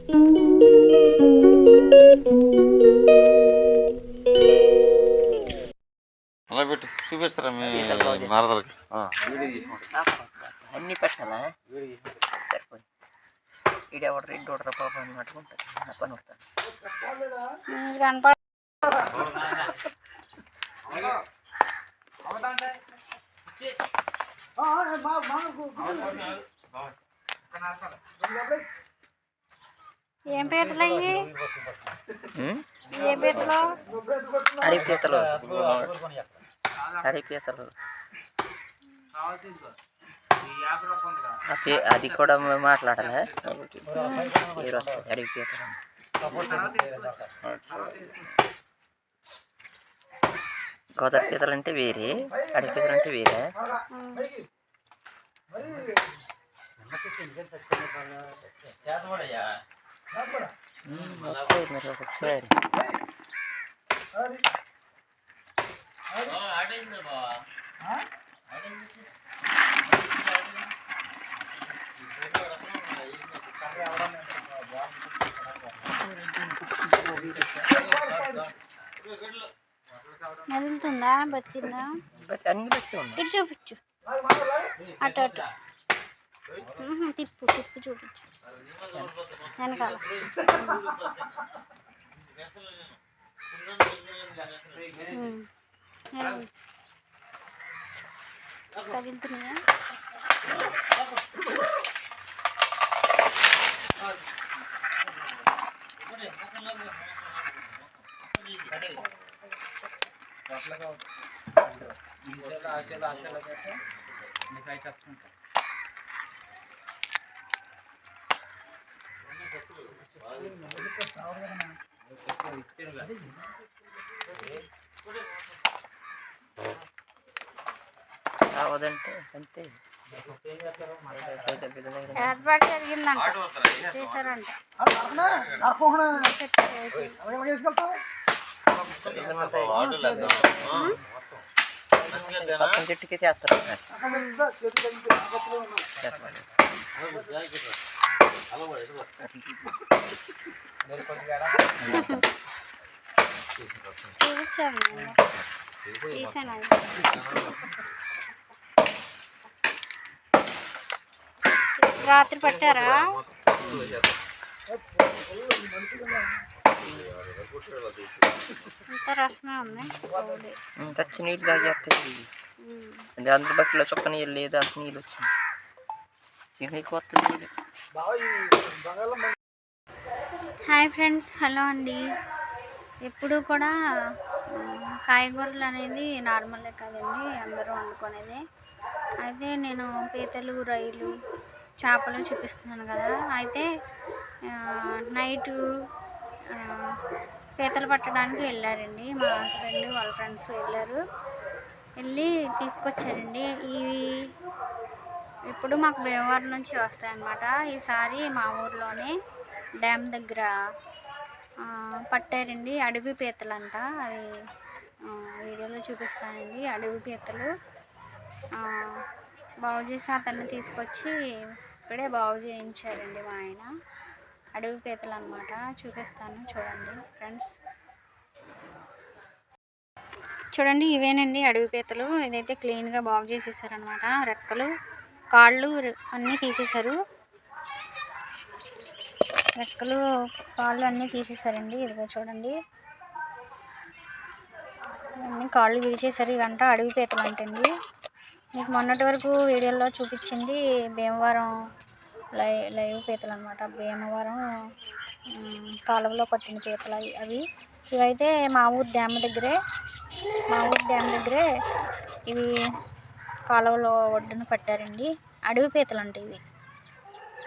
అలా పెట్టి చూపిస్తారా మీ మరదలకి అన్నీ పెట్టాలా సరిపోయి ఈడెవడరు ఇంటోడరా పాప అన్నట్టుకుంటారు పని పడతాను ఏం పీతలు అయ్యి ఏ పీతలు అడవి పీతలు అడవి పీతలు అది కూడా మాట్లాడాలా మీరు వస్తుంది అడవి పీతలు గోదావరి పీతలు అంటే వేరే అడవి పీతలు అంటే వేరే మరి ఒకసారి మెదులుతుందా బతికిందా అన్ని బట్టి ఉన్నాయి ఇటు చూపించు అటు అటు తిప్పు తిప్పు చూపించు వెనకాల తగులుతున్నాయా రావదంటే అంతే ఏర్పాటు జరిగిందంట చేశారంట మొత్తం చెట్టుకి చేస్తారు చూపించాను తీసాను రాత్రి పట్టారా ఇంత రసమే ఉంది తెచ్చి నీళ్ళు తాగేస్తాయి అందరి బట్టలో చొక్క నీళ్ళు లేదు అంత నీళ్ళు వచ్చింది ఇక నీకు వస్తుంది. హాయ్ ఫ్రెండ్స్, హలో అండి. ఎప్పుడు కూడా కాయగూరలు అనేది నార్మలే కదండి, అందరూ వండుకునేది. అయితే నేను పీతలు, రొయ్యలు, చేపలు చూపిస్తున్నాను కదా. అయితే నైటు పీతలు పట్టడానికి వెళ్ళారండి మా హస్బెండ్ వాళ్ళ ఫ్రెండ్స్ వెళ్ళి తీసుకొచ్చారండి. ఇవి ఇప్పుడు మాకు భీమవరం నుంచి వస్తాయన్నమాట. ఈసారి మా ఊర్లోనే డ్యామ్ దగ్గర పట్టారండి అడవి పీతలు అంట. అవి వీడియోలో చూపిస్తానండి. అడవి పీతలు బాగు చేసి అతన్ని తీసుకొచ్చి ఇప్పుడే బాగు చేయించారండి మా ఆయన. అడవి పీతలు అన్నమాట. చూపిస్తాను చూడండి ఫ్రెండ్స్. చూడండి, ఇవేనండి అడవి పీతలు. ఇదైతే క్లీన్గా బాగు చేసేసారనమాట. రెక్కలు, కాళ్ళు అన్నీ తీసేశారు. రెక్కలు, కాళ్ళు అన్నీ తీసేశారండి. ఇదిగో చూడండి, అన్నీ కాళ్ళు విరిచేశారు. ఇవంట అడవి పీతలు అంటండి. మీకు మొన్నటి వరకు వీడియోలో చూపించింది భీమవరం లైవ్ పీతలు అనమాట. భీమవరం కాలువలో పట్టిన పీతలు అవి. ఇవైతే మా ఊరు డ్యామ్ దగ్గరే ఇవి కాలువలో ఒడ్డున పట్టారండి. అడవి పీతలు అంటే ఇవి,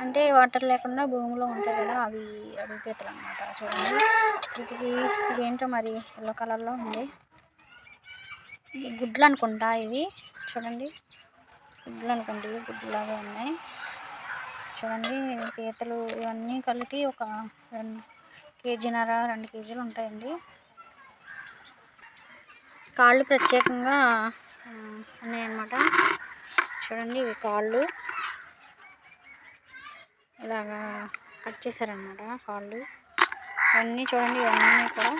అంటే వాటర్ లేకుండా భూమిలో ఉంటాయి కదా, అవి అడవి పీతలు అనమాట. చూడండి, ఇవేంటో మరి ఎల్లో కలర్లో ఉంది. ఇది గుడ్లు అనుకుంటా. ఇవి చూడండి, గుడ్లు అనుకుంటే గుడ్లులాగా ఉన్నాయి. చూడండి, పీతలు ఇవన్నీ కలిపి ఒక 1.5 కేజీన్నర 2 కేజీలు ఉంటాయండి. కాళ్ళు ప్రత్యేకంగా ఉన్నాయన్నమాట. చూడండి, ఇవి కాళ్ళు ఇలాగా కట్ చేశారనమాట కాళ్ళు. ఇవన్నీ చూడండి, ఇవన్నీ కూడా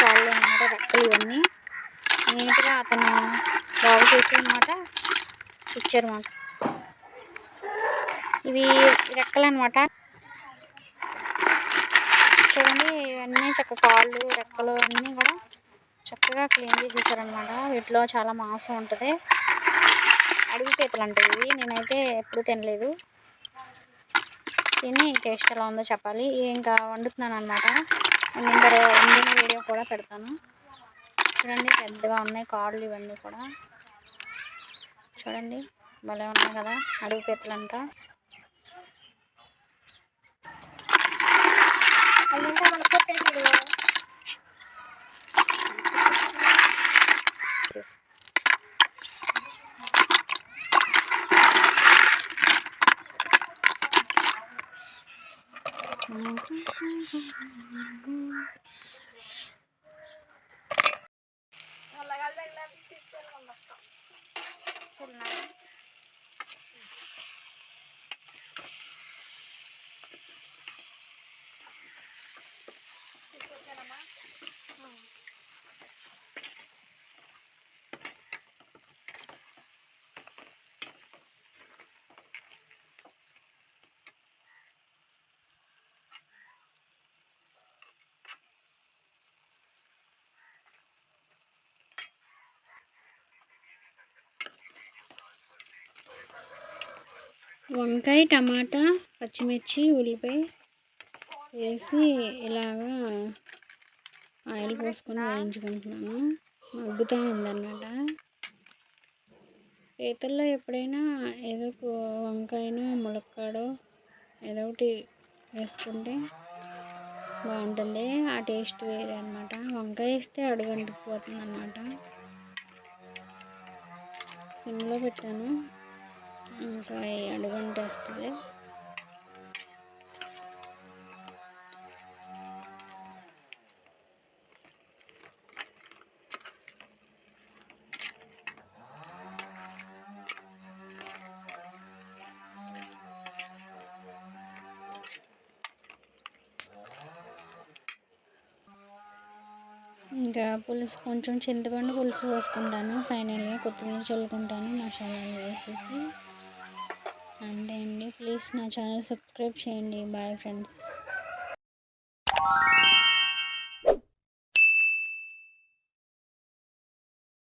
కాళ్ళు అనమాట, రెక్కలు. ఇవన్నీ నీట్గా అతను బాగు చేసి అనమాట ఇచ్చారు మాకు. ఇవి రెక్కలు అనమాట. చూడండి ఇవన్నీ కాళ్ళు రెక్కలు అన్నీ కూడా చక్కగా క్లీన్ చేసేసారనమాట. వీటిలో చాలా మాంసం ఉంటుంది. అడవి పీతలు అంటే ఇవి. నేనైతే ఎప్పుడు తినలేదు. తిని టేస్ట్ ఎలా ఉందో చెప్పాలి. ఇంకా వండుతున్నాను అనమాట. వండిన వీడియో కూడా పెడతాను. చూడండి పెద్దగా ఉన్నాయి కాళ్ళు. ఇవన్నీ కూడా చూడండి భలే ఉన్నాయి కదా, అడవి పీతలు అంట. వంకాయ, టమాటా, పచ్చిమిర్చి, ఉల్లిపాయ వేసి ఇలాగా ఆయిల్ పోసుకొని వేయించుకుంటున్నాను. మగ్గుతూ ఉందన్నమాట. పీతల్లో ఎప్పుడైనా ఏదో వంకాయనో ములక్కాడో ఏదో ఒకటి వేసుకుంటే బాగుంటుంది. ఆ టేస్ట్ వేరే అనమాట. వంకాయ వేస్తే అడుగంటుకుపోతుంది అన్నమాట. సిమ్లో పెట్టాను, ఇంకా అడుగంటేస్తుంది. ఇంకా పులుసు కొంచెం చింతపండు పులుసు వేసుకుంటాను. ఫైనల్గా కొత్తిమీర చల్లుకుంటాను మసాలాలు వేసేసి. అంతే అండి. ప్లీజ్ నా ఛానల్ సబ్స్క్రైబ్ చేయండి. Bye friends.